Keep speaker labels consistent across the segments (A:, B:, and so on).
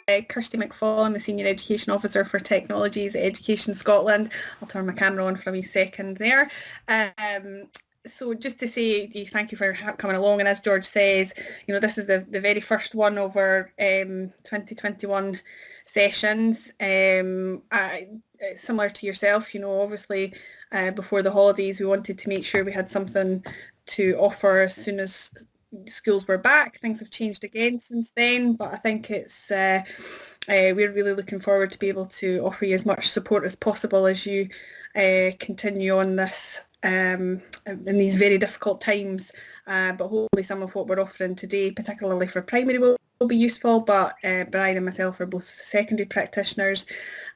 A: Kirsty McFall. I'm the Senior Education Officer for Technologies at Education Scotland. I'll turn my camera on for a wee second there. So just to say thank you for coming along, and as George says, this is the very first one of our 2021 sessions. Similar to yourself, obviously before the holidays we wanted to make sure we had something to offer as soon as schools were back. Things have changed again since then, but I think it's we're really looking forward to be able to offer you as much support as possible as you continue on this in these very difficult times, but hopefully some of what we're offering today, particularly for primary, will be useful. But Brian and myself are both secondary practitioners,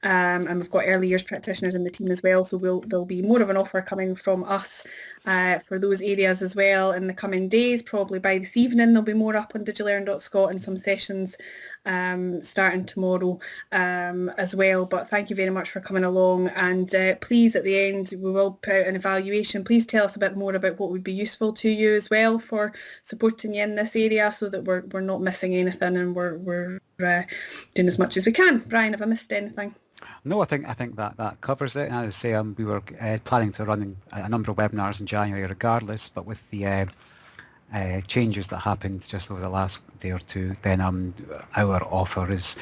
A: and we've got early years practitioners in the team as well, so there'll be more of an offer coming from us for those areas as well in the coming days. Probably by this evening there'll be more up on digilearn.scot and some sessions starting tomorrow as well. But thank you very much for coming along, and please at the end we will put out an evaluation. Please tell us a bit more about what would be useful to you as well for supporting you in this area, so that we're not missing anything and we're doing as much as we can. Brian, have I missed anything?
B: No, I think that covers it. And as I say, we were planning to run a number of webinars in January regardless, but with the changes that happened just over the last day or two, then our offer is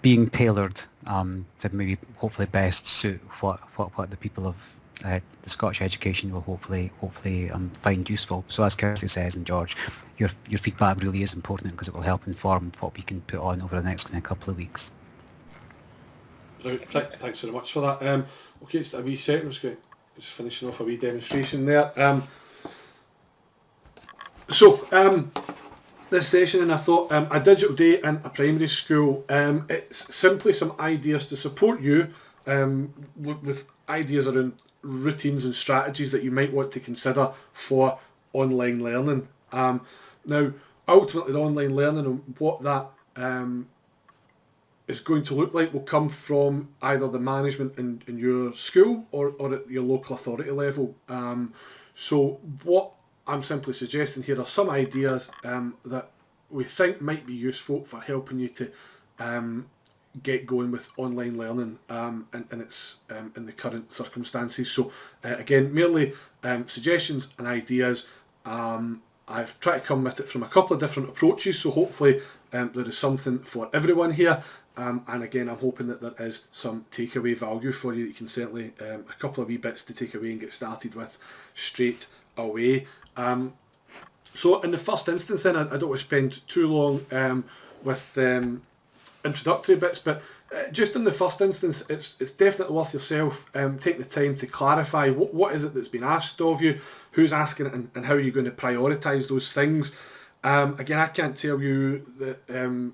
B: being tailored to maybe hopefully best suit what the people of the Scottish education will hopefully find useful. So as Kirsty says, and George, your feedback really is important because it will help inform what we can put on over the next couple of weeks.
C: Right, thanks very much for that. Okay, just a wee second, I'm just finishing off a wee demonstration there. This session, and I thought a digital day in a primary school, it's simply some ideas to support you with ideas around routines and strategies that you might want to consider for online learning. Now, ultimately, the online learning and what that is going to look like will come from either the management in your school or at your local authority level. So what I'm simply suggesting here are some ideas that we think might be useful for helping you to get going with online learning and it's in the current circumstances. So again, merely suggestions and ideas. I've tried to come at it from a couple of different approaches, so hopefully there is something for everyone here. And again, I'm hoping that there is some takeaway value for you. You can certainly, a couple of wee bits to take away and get started with straight away. So in the first instance then, I don't want to spend too long with introductory bits, but just in the first instance, it's definitely worth yourself taking the time to clarify what is it that's been asked of you, who's asking it, and how are you going to prioritise those things. Again, I can't tell you that,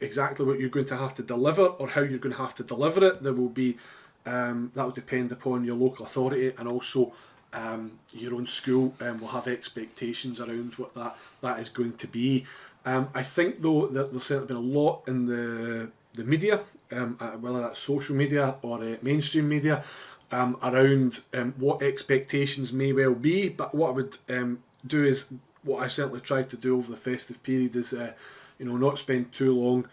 C: exactly what you're going to have to deliver or how you're going to have to deliver it. There will be that will depend upon your local authority, and also your own school will have expectations around what that is going to be. I think though that there's certainly been a lot in the media, whether that's social media or mainstream media, around what expectations may well be. But what I would do is, what I certainly tried to do over the festive period is not spend too long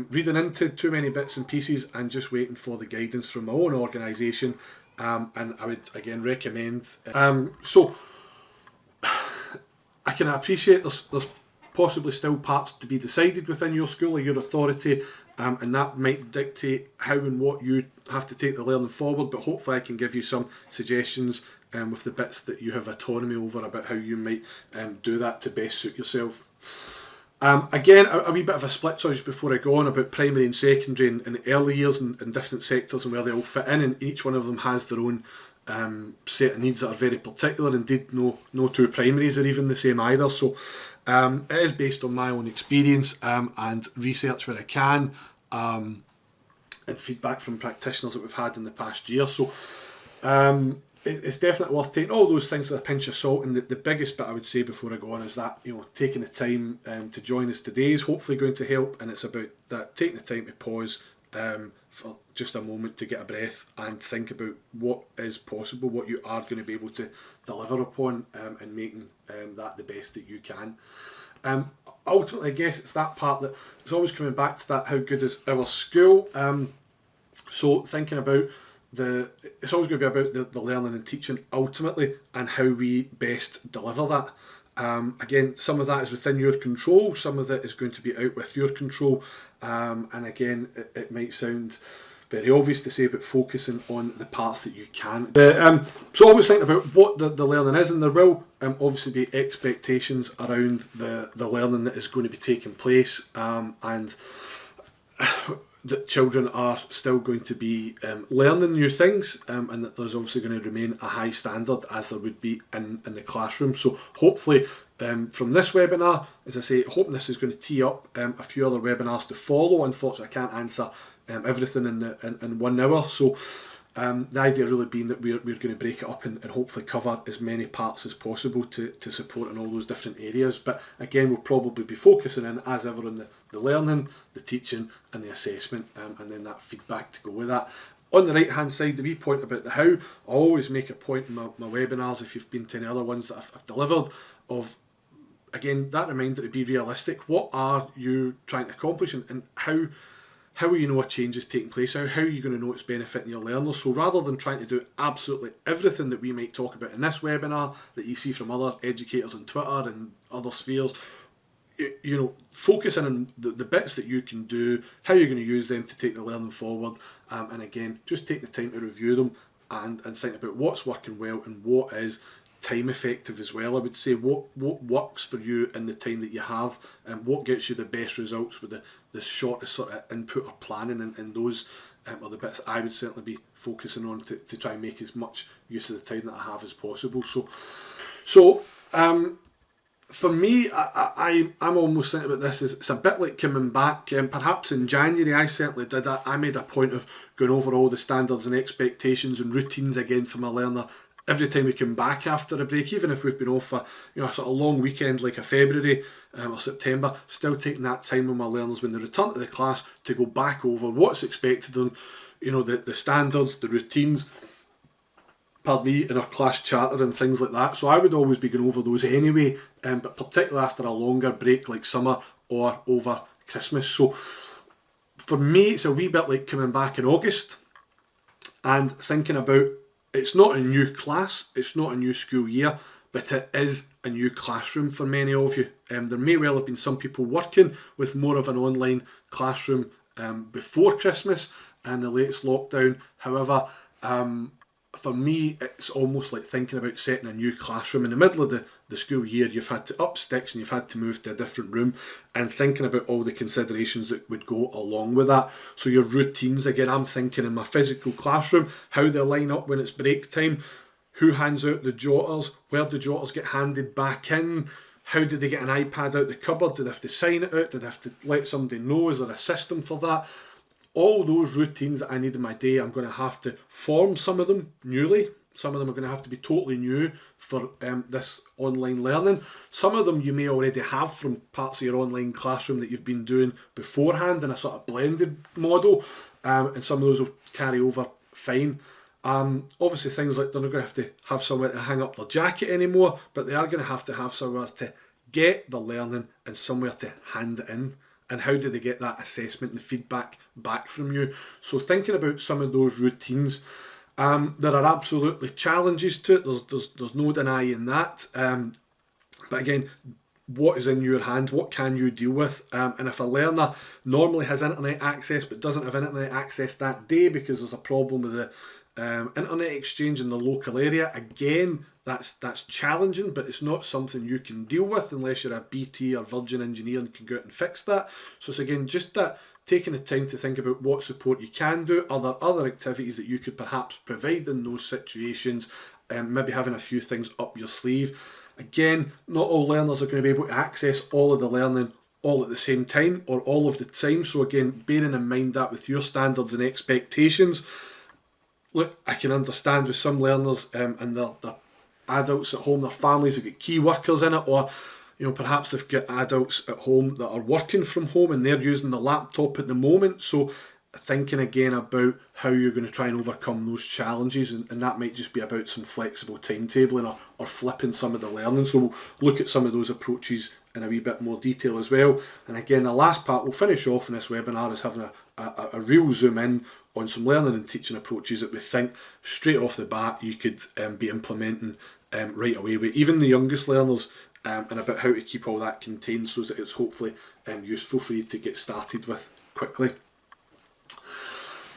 C: reading into too many bits and pieces and just waiting for the guidance from my own organisation. And I would again recommend. So I can appreciate there's possibly still parts to be decided within your school or your authority, and that might dictate how and what you have to take the learning forward. But hopefully I can give you some suggestions with the bits that you have autonomy over about how you might do that to best suit yourself. Again, a wee bit of a split just before I go on about primary and secondary and early years and different sectors and where they all fit in, and each one of them has their own set of needs that are very particular. Indeed, no two primaries are even the same either. So it is based on my own experience and research where I can, and feedback from practitioners that we've had in the past year. So it's definitely worth taking all those things with a pinch of salt. And the biggest bit I would say before I go on is that taking the time to join us today is hopefully going to help, and it's about that, taking the time to pause for just a moment to get a breath and think about what is possible, what you are going to be able to deliver upon, and making that the best that you can. ultimately, I guess it's that part that it's always coming back to that, how good is our school? So thinking about it's always going to be about the learning and teaching ultimately, and how we best deliver that. Again, some of that is within your control, some of it is going to be out with your control, and again, it might sound very obvious to say about focusing on the parts that you can. So always think about what the learning is, and there will obviously be expectations around the learning that is going to be taking place, and that children are still going to be learning new things, and that there's obviously going to remain a high standard as there would be in the classroom. So hopefully from this webinar, as I say, hoping this is going to tee up a few other webinars to follow. Unfortunately, I can't answer everything in 1 hour, so the idea really being that we're going to break it up and hopefully cover as many parts as possible to support in all those different areas. But again, we'll probably be focusing in, as ever, on the learning, the teaching and the assessment, and then that feedback to go with that. On the right hand side, the wee point about the how, I always make a point in my webinars, if you've been to any other ones that I've delivered, of again that reminder to be realistic. What are you trying to accomplish, and how will you know a change is taking place? How are you going to know it's benefiting your learners? So rather than trying to do absolutely everything that we might talk about in this webinar that you see from other educators on Twitter and other spheres, you know, focusing on the bits that you can do, how you're going to use them to take the learning forward, and again, just take the time to review them and think about what's working well and what is time effective as well. I would say what works for you in the time that you have, and what gets you the best results with the shortest sort of input or planning, and those are the bits I would certainly be focusing on to try and make as much use of the time that I have as possible. So for me, I'm almost thinking about this as it's a bit like coming back. Perhaps in January, I certainly did. I made a point of going over all the standards and expectations and routines again for my learner every time we come back after a break, even if we've been off a sort of long weekend like a February or September, still taking that time with my learners when they return to the class to go back over what's expected of them, the standards, the routines, in our class charter and things like that. So I would always be going over those anyway, but particularly after a longer break like summer or over Christmas. So for me, it's a wee bit like coming back in August and thinking about, it's not a new class, it's not a new school year, but it is a new classroom for many of you. There may well have been some people working with more of an online classroom before Christmas and the latest lockdown. However, for me, it's almost like thinking about setting a new classroom. In the middle of the school year, you've had to up sticks and you've had to move to a different room, and thinking about all the considerations that would go along with that. So your routines, again, I'm thinking in my physical classroom, how they line up when it's break time, who hands out the jotters, where do jotters get handed back in, how do they get an iPad out the cupboard, do they have to sign it out, do they have to let somebody know, is there a system for that? All those routines that I need in my day, I'm going to have to form some of them newly. Some of them are going to have to be totally new for this online learning. Some of them you may already have from parts of your online classroom that you've been doing beforehand in a sort of blended model, and some of those will carry over fine. Obviously things like they're not going to have somewhere to hang up their jacket anymore, but they are going to have somewhere to get the learning and somewhere to hand it in. And how do they get that assessment and feedback back from you? So thinking about some of those routines, there are absolutely challenges to it. There's no denying that. But again, what is in your hand? What can you deal with? And if a learner normally has internet access but doesn't have internet access that day because there's a problem with the internet exchange in the local area, again, that's challenging, but it's not something you can deal with unless you're a BT or Virgin engineer and can go out and fix that. So it's again just that taking the time to think about what support you can do, other activities that you could perhaps provide in those situations, maybe having a few things up your sleeve. Again, not all learners are going to be able to access all of the learning all at the same time or all of the time. So again, bearing in mind that with your standards and expectations, look, I can understand with some learners and their adults at home, their families have got key workers in it, or perhaps they've got adults at home that are working from home and they're using the laptop at the moment. So thinking again about how you're going to try and overcome those challenges, and that might just be about some flexible timetabling or flipping some of the learning. So we'll look at some of those approaches in a wee bit more detail as well. And again, the last part we'll finish off in this webinar is having a real zoom in on some learning and teaching approaches that we think straight off the bat you could be implementing right away with even the youngest learners, and about how to keep all that contained so that it's hopefully useful for you to get started with quickly.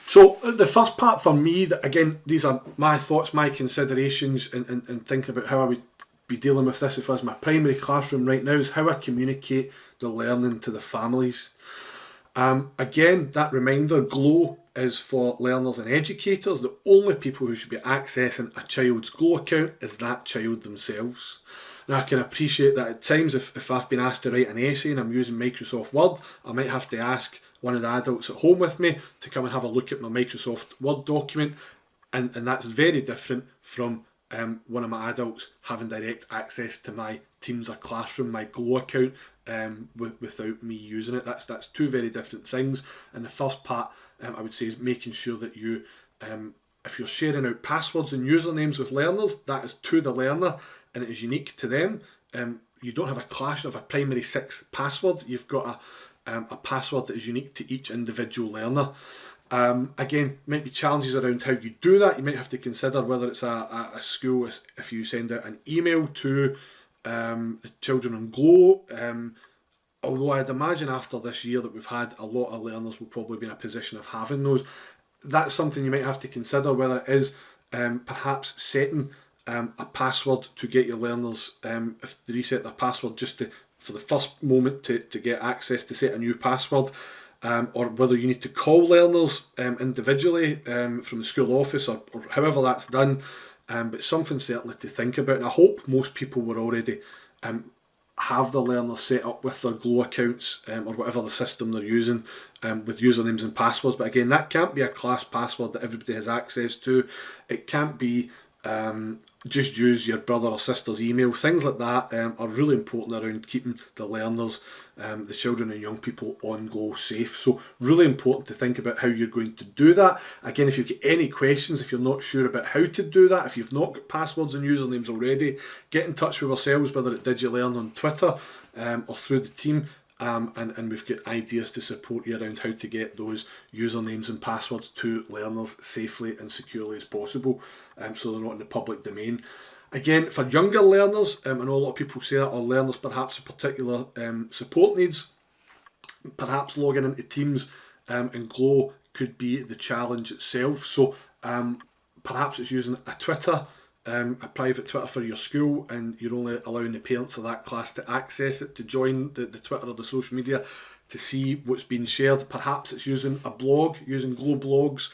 C: So the first part for me, that again, these are my thoughts, my considerations in thinking about how I would be dealing with this if I was my primary classroom right now, is how I communicate the learning to the families. Again, that reminder, GLOW is for learners and educators. The only people who should be accessing a child's GLOW account is that child themselves. Now I can appreciate that at times if I've been asked to write an essay and I'm using Microsoft Word, I might have to ask one of the adults at home with me to come and have a look at my Microsoft Word document, and that's very different from one of my adults having direct access to my Teams or Classroom, my GLOW account, without me using it. That's two very different things. And the first part, I would say, is making sure that you, if you're sharing out passwords and usernames with learners, that is to the learner and it is unique to them. You don't have a clash of a primary 6 password. You've got a password that is unique to each individual learner. Again, might be challenges around how you do that. You might have to consider whether it's a school, if you send out an email to the children on GLOW. Although I'd imagine after this year that we've had, a lot of learners will probably be in a position of having those. That's something you might have to consider, whether it is perhaps setting a password to get your learners, if they reset their password just for the first moment to get access to set a new password. Or whether you need to call learners individually from the school office or however that's done. But something certainly to think about. And I hope most people were already have their learners set up with their GLOW accounts or whatever the system they're using with usernames and passwords. But again, that can't be a class password that everybody has access to. It can't be just use your brother or sister's email. Things like that are really important around keeping the learners, the children and young people on GLOW safe. So really important to think about how you're going to do that. Again, if you've got any questions, if you're not sure about how to do that, if you've not got passwords and usernames already, get in touch with ourselves, whether at DigiLearn on Twitter or through the team. And we've got ideas to support you around how to get those usernames and passwords to learners safely and securely as possible, so they're not in the public domain. Again, for younger learners, I know a lot of people say that, or learners perhaps with particular support needs, perhaps logging into Teams and GLOW could be the challenge itself. So perhaps it's using a Twitter, a private Twitter for your school, and you're only allowing the parents of that class to access it, to join the Twitter or the social media to see what's being shared. Perhaps it's using a blog, using GLOW blogs,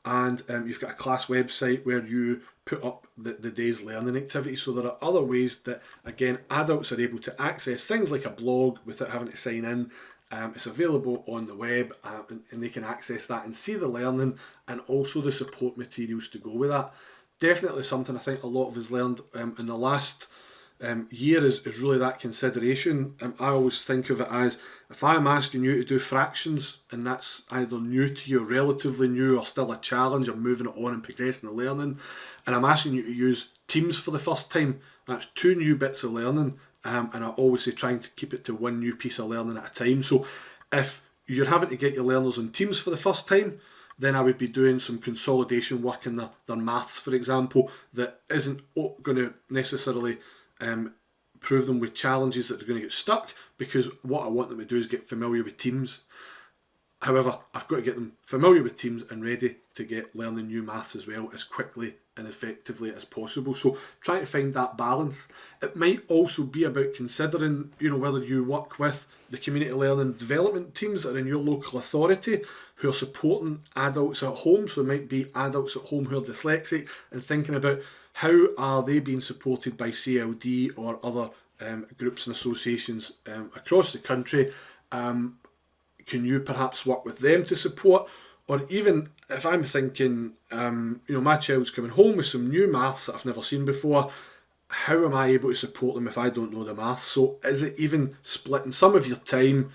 C: and you've got a class website where you put up the day's learning activity. So there are other ways that, again, adults are able to access things like a blog without having to sign in. It's available on the web, and they can access that and see the learning and also the support materials to go with that. Definitely something I think a lot of us learned in the last year is really that consideration. I always think of it as, if I'm asking you to do fractions and that's either new to you, relatively new, or still a challenge, I'm moving it on and progressing the learning, and I'm asking you to use Teams for the first time, that's 2 new bits of learning, and I always say trying to keep it to 1 new piece of learning at a time. So if you're having to get your learners on Teams for the first time, then I would be doing some consolidation work in their maths, for example, that isn't going to necessarily prove them with challenges that they're going to get stuck, because what I want them to do is get familiar with Teams. However, I've got to get them familiar with Teams and ready to get learning new maths as well as quickly and effectively as possible. So trying to find that balance. It might also be about considering, whether you work with the community learning development teams that are in your local authority who are supporting adults at home. So it might be adults at home who are dyslexic, and thinking about how are they being supported by CLD or other groups and associations across the country. Can you perhaps work with them to support? Or even if I'm thinking, my child's coming home with some new maths that I've never seen before, how am I able to support them if I don't know the maths? So is it even splitting some of your time,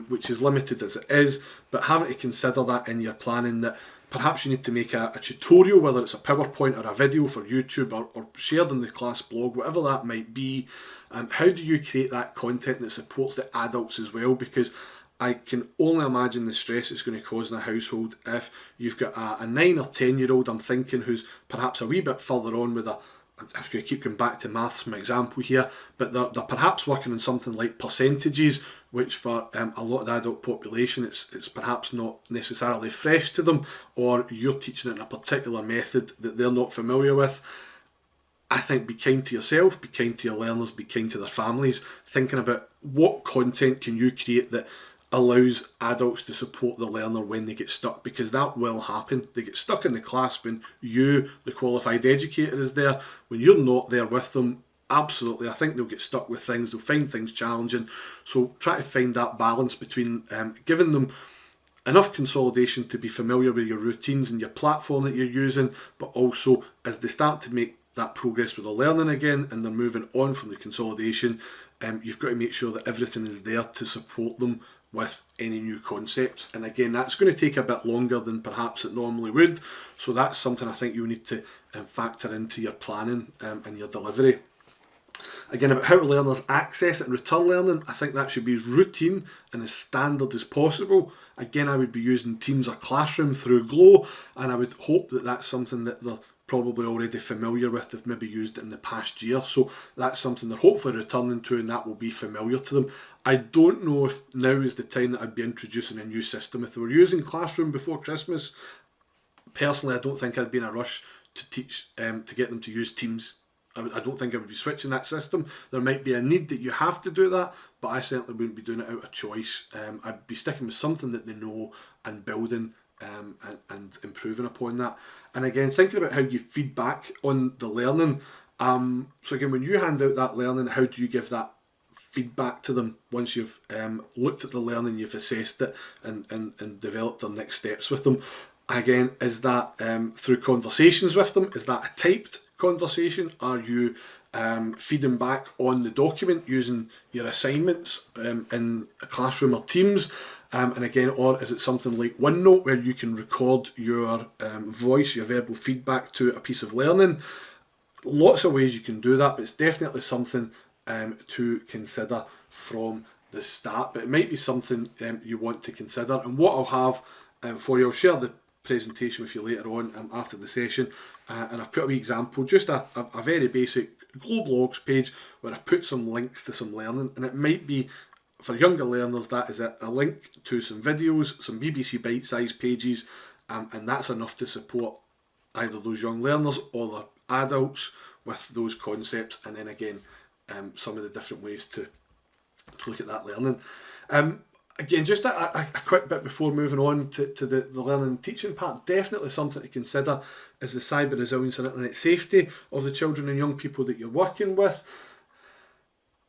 C: which is limited as it is, but having to consider that in your planning, that perhaps you need to make a tutorial, whether it's a PowerPoint or a video for YouTube or shared in the class blog, whatever that might be. How do you create that content that supports the adults as well? Because I can only imagine the stress it's going to cause in a household if you've got a 9 or 10-year-old, I'm thinking, who's perhaps a wee bit further on with I'm just going to keep going back to maths from example here, but they're perhaps working on something like percentages, which for a lot of the adult population it's perhaps not necessarily fresh to them, or you're teaching it in a particular method that they're not familiar with. I think be kind to yourself, be kind to your learners, be kind to their families, thinking about what content can you create that allows adults to support the learner when they get stuck, because that will happen. They get stuck in the class when you, the qualified educator, is there. When you're not there with them, absolutely, I think they'll get stuck with things, they'll find things challenging. So try to find that balance between giving them enough consolidation to be familiar with your routines and your platform that you're using, but also as they start to make that progress with the learning again and they're moving on from the consolidation, you've got to make sure that everything is there to support them with any new concepts. And again, that's going to take a bit longer than perhaps it normally would, so that's something I think you need to factor into your planning and your delivery. Again, about how learners access and return learning, I think that should be as routine and as standard as possible. Again, I would be using Teams or Classroom through Glow, and I would hope that that's something that they're probably already familiar with. They've maybe used it in the past year, so that's something they're hopefully returning to, and that will be familiar to them. I don't know if now is the time that I'd be introducing a new system. If they were using Classroom before Christmas, personally I don't think I'd be in a rush to teach to get them to use Teams. I don't think I would be switching that system. There might be a need that you have to do that, but I certainly wouldn't be doing it out of choice. I'd be sticking with something that they know and building and improving upon that. And again, thinking about how you feed back on the learning. So again, when you hand out that learning, how do you give that feedback to them once you've looked at the learning, you've assessed it and developed the next steps with them? Again, is that through conversations with them? Is that a typed conversation? Are you feeding back on the document using your assignments in a Classroom or Teams? And again, or is it something like OneNote where you can record your voice, your verbal feedback to a piece of learning? Lots of ways you can do that, but it's definitely something to consider from the start. But it might be something you want to consider. And what I'll have for you, I'll share the presentation with you later on after the session, and I've put a wee example, just a very basic Glow Blogs page where I've put some links to some learning, and it might be for younger learners that is a link to some videos, some BBC bite-sized pages, and that's enough to support either those young learners or their adults with those concepts, and then again some of the different ways to look at that learning. Again, just a quick bit before moving on to the learning and teaching part, definitely something to consider is the cyber resilience and internet safety of the children and young people that you're working with.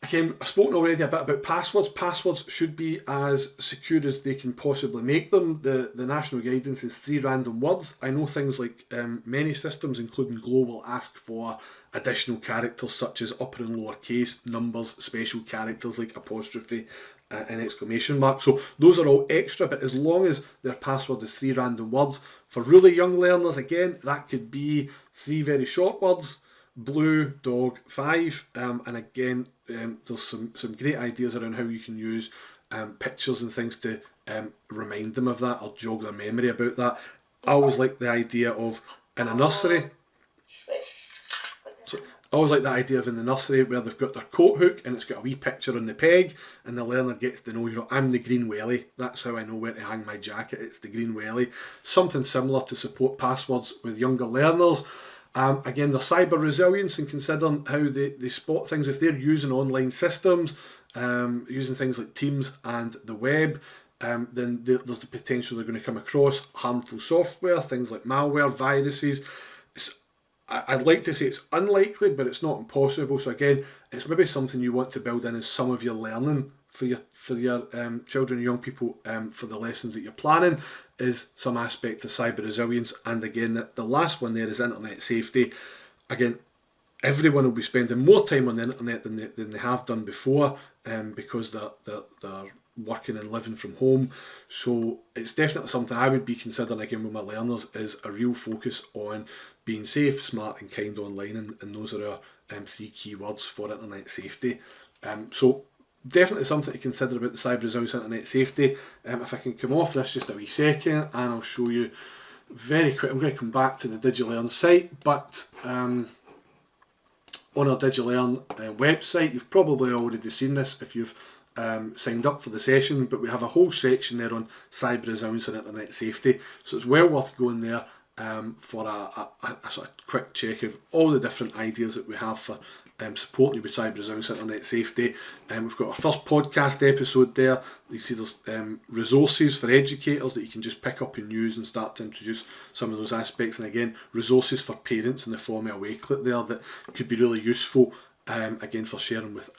C: Again, I've spoken already a bit about passwords. Passwords should be as secure as they can possibly make them. The national guidance is 3 random words. I know things like many systems, including Glow, will ask for additional characters such as upper and lower case, numbers, special characters like apostrophe and exclamation mark. So those are all extra, but as long as their password is 3 random words. For really young learners, again, that could be 3 very short words, blue, dog, 5, and again, there's some great ideas around how you can use pictures and things to remind them of that or jog their memory about that. I always like the idea of in a nursery. So I always like the idea of in the nursery where they've got their coat hook and it's got a wee picture on the peg, and the learner gets to know, I'm the green welly. That's how I know where to hang my jacket. It's the green welly. Something similar to support passwords with younger learners. Again, their cyber resilience and considering how they spot things. If they're using online systems, using things like Teams and the web, then there's the potential they're going to come across harmful software, things like malware, viruses. I'd like to say it's unlikely, but it's not impossible. So again, it's maybe something you want to build in as some of your learning for your children and young people for the lessons that you're planning, is some aspect of cyber resilience. And again, the last one there is internet safety. Again, everyone will be spending more time on the internet than they have done before, because they're working and living from home. So it's definitely something I would be considering again with my learners, is a real focus on being safe, smart and kind online, and those are our 3 key words for internet safety. So definitely something to consider about the Cyber Resilience Internet Safety. If I can come off this just a wee second, and I'll show you very quick. I'm going to come back to the DigiLearn site, but on our DigiLearn website, you've probably already seen this if you've signed up for the session, but we have a whole section there on Cyber Resilience and Internet Safety, so it's well worth going there for a sort of quick check of all the different ideas that we have for supporting you with cyber resilience and internet safety. We've got our first podcast episode there. You see there's resources for educators that you can just pick up and use and start to introduce some of those aspects, and again resources for parents in the form of a Wakelet there that could be really useful again for sharing with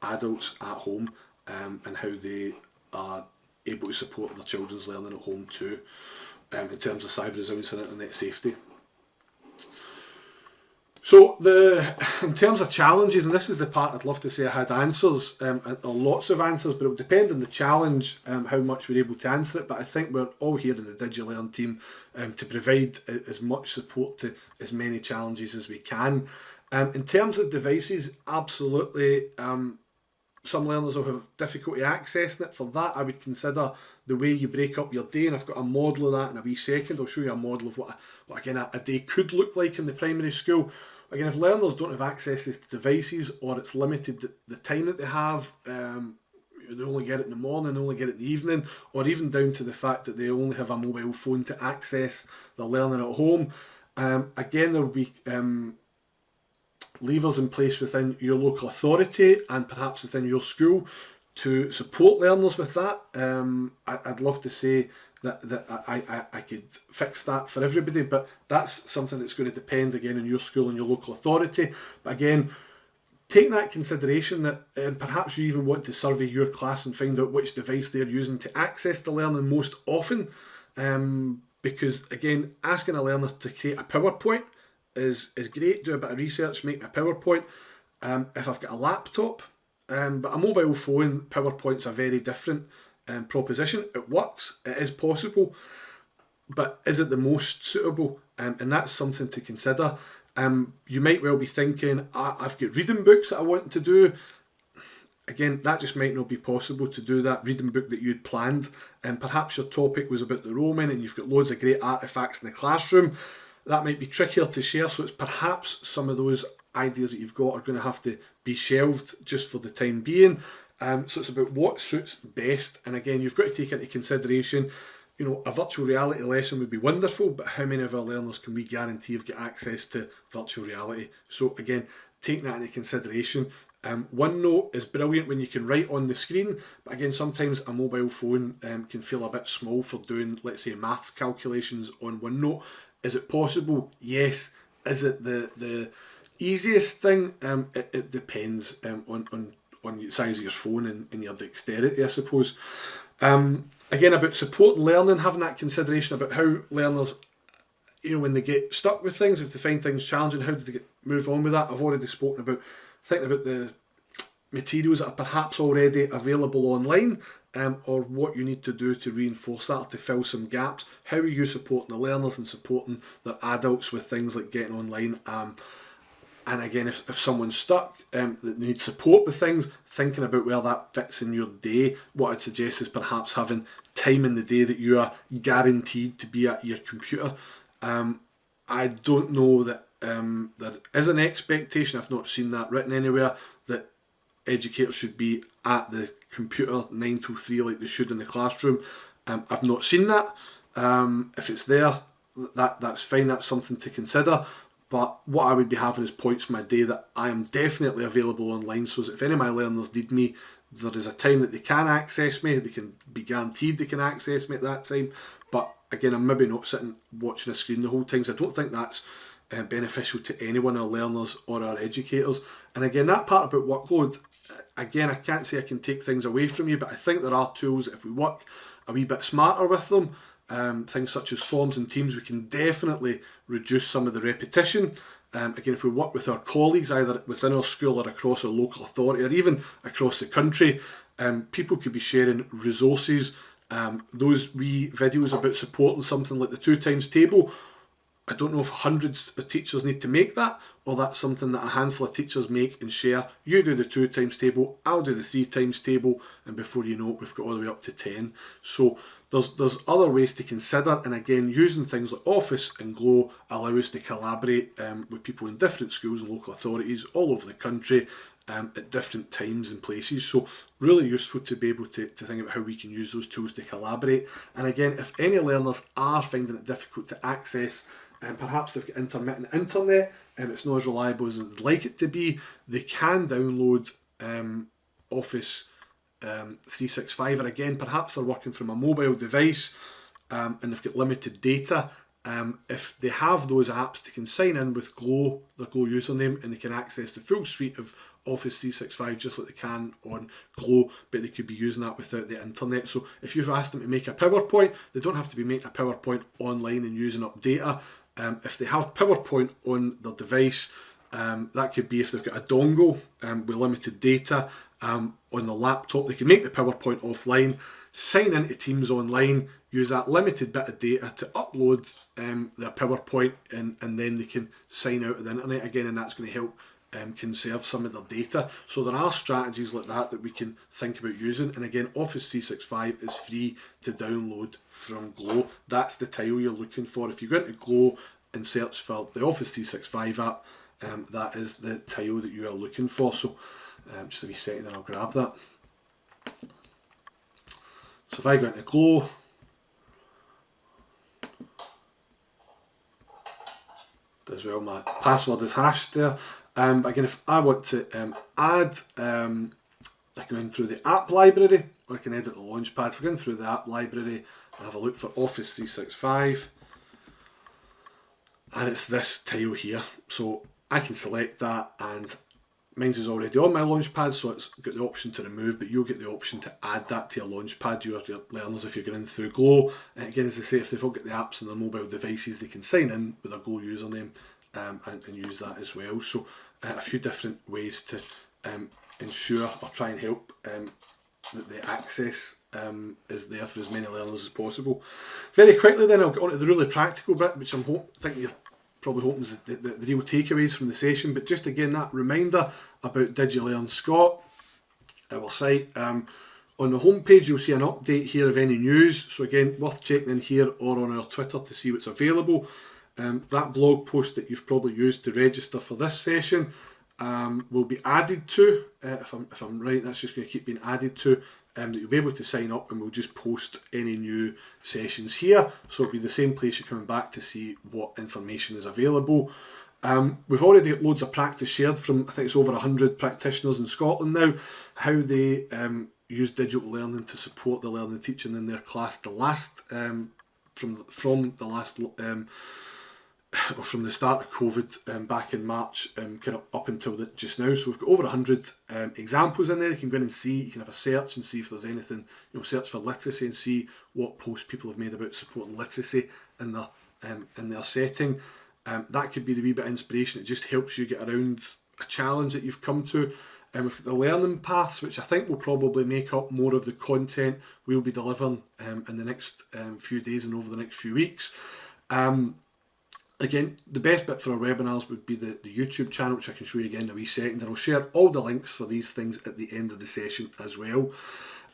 C: adults at home, and how they are able to support their children's learning at home too, in terms of cyber resilience and internet safety. So in terms of challenges, and this is the part I'd love to say I had answers, or lots of answers, but it would depend on the challenge, how much we're able to answer it. But I think we're all here in the DigiLearn team to provide as much support to as many challenges as we can. In terms of devices, absolutely, some learners will have difficulty accessing it. For that, I would consider the way you break up your day, and I've got a model of that in a wee second. I'll show you a model of what again a day could look like in the primary school. Again, if learners don't have access to devices, or it's limited the time that they have, they only get it in the morning, they only get it in the evening, or even down to the fact that they only have a mobile phone to access their learning at home. Again, there will be levers in place within your local authority and perhaps within your school to support learners with that. I'd love to say that I could fix that for everybody, but that's something that's going to depend again on your school and your local authority. But again, take that consideration that perhaps you even want to survey your class and find out which device they're using to access the learning most often, because again, asking a learner to create a PowerPoint is great. Do a bit of research, make me a PowerPoint. If I've got a laptop, but a mobile phone, PowerPoint's a very different proposition. It works, it is possible, but is it the most suitable? And that's something to consider. You might well be thinking, I've got reading books that I want to do. Again, that just might not be possible to do that reading book that you'd planned, and perhaps your topic was about the Roman and you've got loads of great artefacts in the classroom. That might be trickier to share, so it's perhaps some of those ideas that you've got are going to have to be shelved just for the time being. So it's about what suits best, and again, you've got to take into consideration, you know, a virtual reality lesson would be wonderful, but how many of our learners can we guarantee have got access to virtual reality? So again, take that into consideration. OneNote is brilliant when you can write on the screen, but again, sometimes a mobile phone can feel a bit small for doing, let's say, math calculations on OneNote. Is it possible? Yes. Is it the easiest thing? It depends on the size of your phone and your dexterity, I suppose. Again, about support and learning, having that consideration about how learners, you know, when they get stuck with things, if they find things challenging, how do they move on with that? I've already spoken about thinking about the materials that are perhaps already available online, or what you need to do to reinforce that, or to fill some gaps. How are you supporting the learners and supporting their adults with things like getting online? And again, if someone's stuck, that they need support with things, thinking about where that fits in your day, what I'd suggest is perhaps having time in the day that you are guaranteed to be at your computer. I don't know that there is an expectation, I've not seen that written anywhere, that educators should be at the computer 9 till 3 like they should in the classroom. I've not seen that. If it's there, that's fine, that's something to consider. But what I would be having is points in my day that I am definitely available online, so if any of my learners need me, there is a time that they can access me, they can be guaranteed they can access me at that time. But again, I'm maybe not sitting watching a screen the whole time, so I don't think that's beneficial to anyone, our learners or our educators. And again, that part about workload, again, I can't say I can take things away from you, but I think there are tools that if we work a wee bit smarter with them, things such as forms and teams, we can definitely reduce some of the repetition. Again, if we work with our colleagues, either within our school or across our local authority, or even across the country, people could be sharing resources, those wee videos about supporting something like the 2 times table. I don't know if hundreds of teachers need to make that, or that's something that a handful of teachers make and share. You do the 2 times table, I'll do the 3 times table, and before you know it, we've got all the way up to 10. So there's other ways to consider, and again, using things like Office and Glow allow us to collaborate with people in different schools and local authorities all over the country at different times and places. So really useful to be able to think about how we can use those tools to collaborate. And again, if any learners are finding it difficult to access, and perhaps they've got intermittent internet and it's not as reliable as they'd like it to be, they can download Office 365, or again, perhaps they're working from a mobile device and they've got limited data. If they have those apps, they can sign in with Glow, their Glow username, and they can access the full suite of Office 365 just like they can on Glow, but they could be using that without the internet. So if you've asked them to make a PowerPoint, they don't have to be making a PowerPoint online and using up data. If they have PowerPoint on their device, that could be if they've got a dongle with limited data on the laptop, they can make the PowerPoint offline, sign into Teams online, use that limited bit of data to upload their PowerPoint, and then they can sign out of the internet again, and that's going to help conserve some of their data. So there are strategies like that that we can think about using, and again, Office 365 is free to download from Glow. That's the tile you're looking for. If you go into Glow and search for the Office 365 app, that is the tile that you are looking for. So just a wee second and I'll grab that. So if I go into Glow, as well, my password is hashed there. But again, if I want to add, I can go in through the app library, or I can edit the Launchpad. If I go in through the app library and have a look for Office 365, and it's this tile here. So I can select that, and mine's is already on my Launchpad, so it's got the option to remove, but you'll get the option to add that to your Launchpad, your learners, if you're going through Glow. And again, as I say, if they've all got the apps on their mobile devices, they can sign in with their Glow username and use that as well. So a few different ways to ensure or try and help that the access is there for as many learners as possible. Very quickly then, I'll get on to the really practical bit, which I'm thinking you're probably hoping is the real takeaways from the session. But just again, that reminder about DigiLearn Scott, our site. On the homepage, you'll see an update here of any news. So again, worth checking in here or on our Twitter to see what's available. That blog post that you've probably used to register for this session will be added to, if I'm right, that's just going to keep being added to, that you'll be able to sign up, and we'll just post any new sessions here. So it'll be the same place you're coming back to see what information is available. We've already got loads of practice shared from, I think it's over 100 practitioners in Scotland now, how they use digital learning to support the learning and teaching in their class. From the start of COVID back in March, kind of up until just now. So we've got over 100 examples in there. You can go in and see, you can have a search and see if there's anything, search for literacy and see what posts people have made about supporting literacy in their setting. That could be the wee bit of inspiration. It just helps you get around a challenge that you've come to. And we've got the learning paths, which I think will probably make up more of the content we'll be delivering in the next few days and over the next few weeks. Again, the best bit for our webinars would be the YouTube channel, which I can show you again in a wee second, and I'll share all the links for these things at the end of the session as well.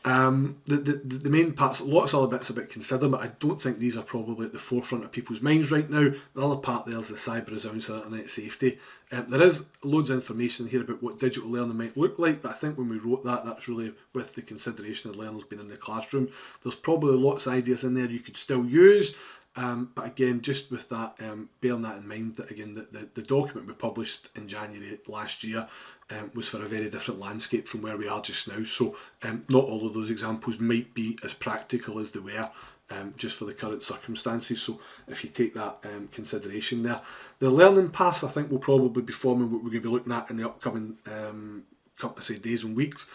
C: The main parts, lots of other bits about consider, but I don't think these are probably at the forefront of people's minds right now. The other part there is the cyber resilience and internet safety. There is loads of information here about what digital learning might look like, but I think when we wrote that, that's really with the consideration of learners being in the classroom. There's probably lots of ideas in there you could still use. But again, just with that, bearing that in mind, that again, the document we published in January last year was for a very different landscape from where we are just now. So not all of those examples might be as practical as they were just for the current circumstances. So if you take that consideration there, the learning paths I think will probably be forming what we're going to be looking at in the upcoming days and weeks.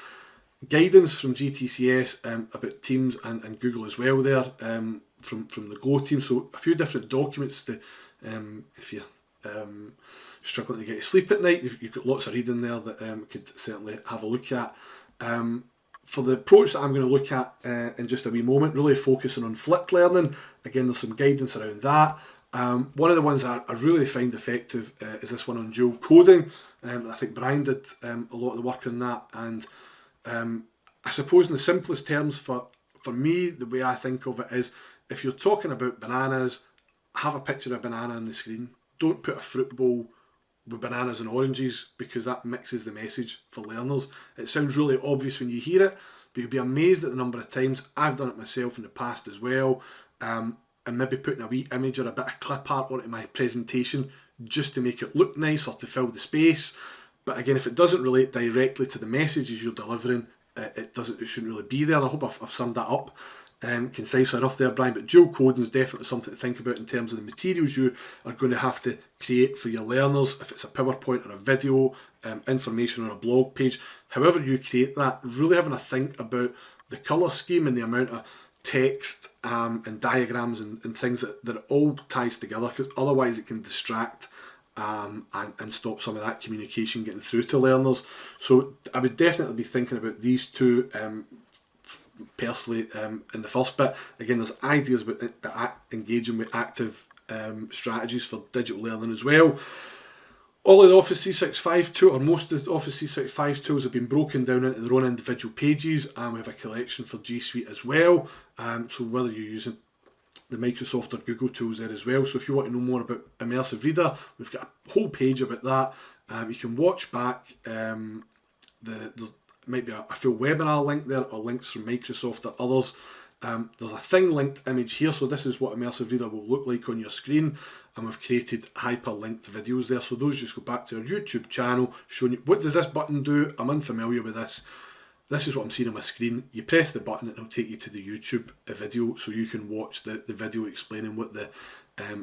C: Guidance from GTCS about Teams and Google as well there. From the Glow team, so a few different documents to, if you're struggling to get to sleep at night, you've got lots of reading there that we could certainly have a look at. For the approach that I'm going to look at in just a wee moment, really focusing on flipped learning. Again, there's some guidance around that. One of the ones that I really find effective is this one on dual coding. I think Brian did a lot of the work on that, and I suppose in the simplest terms for me, the way I think of it is, if you're talking about bananas, have a picture of a banana on the screen. Don't put a fruit bowl with bananas and oranges, because that mixes the message for learners. It sounds really obvious when you hear it, but you'll be amazed at the number of times I've done it myself in the past as well, and maybe putting a wee image or a bit of clip art onto my presentation just to make it look nice or to fill the space. But again, if it doesn't relate directly to the messages you're delivering, it shouldn't really be there. And I hope I've summed that up concisely enough there, Brian. But dual coding is definitely something to think about in terms of the materials you are going to have to create for your learners. If it's a PowerPoint or a video, information on a blog page, however you create that, really having a think about the colour scheme and the amount of text and diagrams and things that all ties together, because otherwise it can distract and stop some of that communication getting through to learners. So I would definitely be thinking about these two personally in the first bit. Again, there's ideas about engaging with active strategies for digital learning as well. All of the Office 365 tools, or most of the Office 365 tools, have been broken down into their own individual pages, and we have a collection for G Suite as well. So whether you're using the Microsoft or Google tools there as well. So if you want to know more about Immersive Reader, we've got a whole page about that. You can watch back. There's might be a full webinar link there, or links from Microsoft or others. There's a thing linked image here, so this is what Immersive Reader will look like on your screen, and we've created hyperlinked videos there, so those just go back to our YouTube channel showing you what does this button do. I'm unfamiliar with this. This is what I'm seeing on my screen. You press the button, it'll take you to the YouTube video, so you can watch the video explaining what the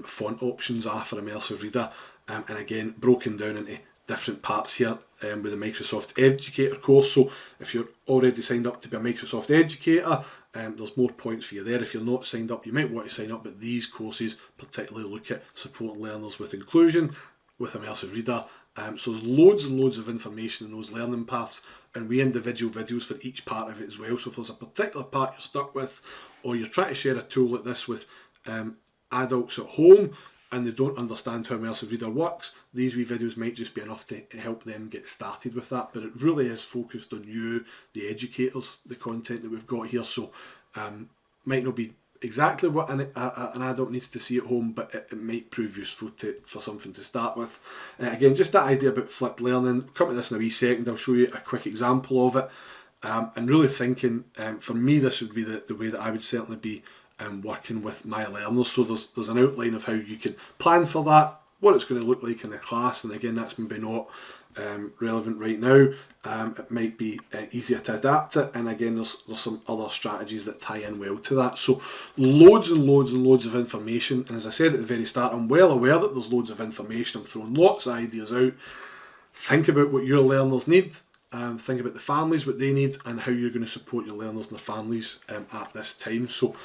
C: font options are for Immersive Reader, and again broken down into different parts here with the Microsoft Educator course. So if you're already signed up to be a Microsoft Educator, there's more points for you there. If you're not signed up, you might want to sign up, but these courses particularly look at supporting learners with inclusion with Immersive Reader. So there's loads and loads of information in those learning paths, and we individual videos for each part of it as well. So if there's a particular part you're stuck with, or you're trying to share a tool like this with adults at home and they don't understand how Immersive Reader works, these wee videos might just be enough to help them get started with that. But it really is focused on you, the educators, the content that we've got here. So might not be exactly what an adult needs to see at home, but it might prove useful for something to start with. Again, just that idea about flipped learning. Come to this in a wee second, I'll show you a quick example of it. And really thinking, for me, this would be the way that I would certainly be working with my learners. So there's an outline of how you can plan for that, what it's going to look like in the class, and again, that's maybe not relevant right now. It might be easier to adapt it, and again, there's some other strategies that tie in well to that. So loads and loads and loads of information, and as I said at the very start, I'm well aware that there's loads of information. I'm throwing lots of ideas out. Think about what your learners need. Think about the families, what they need, and how you're going to support your learners and their families at this time. So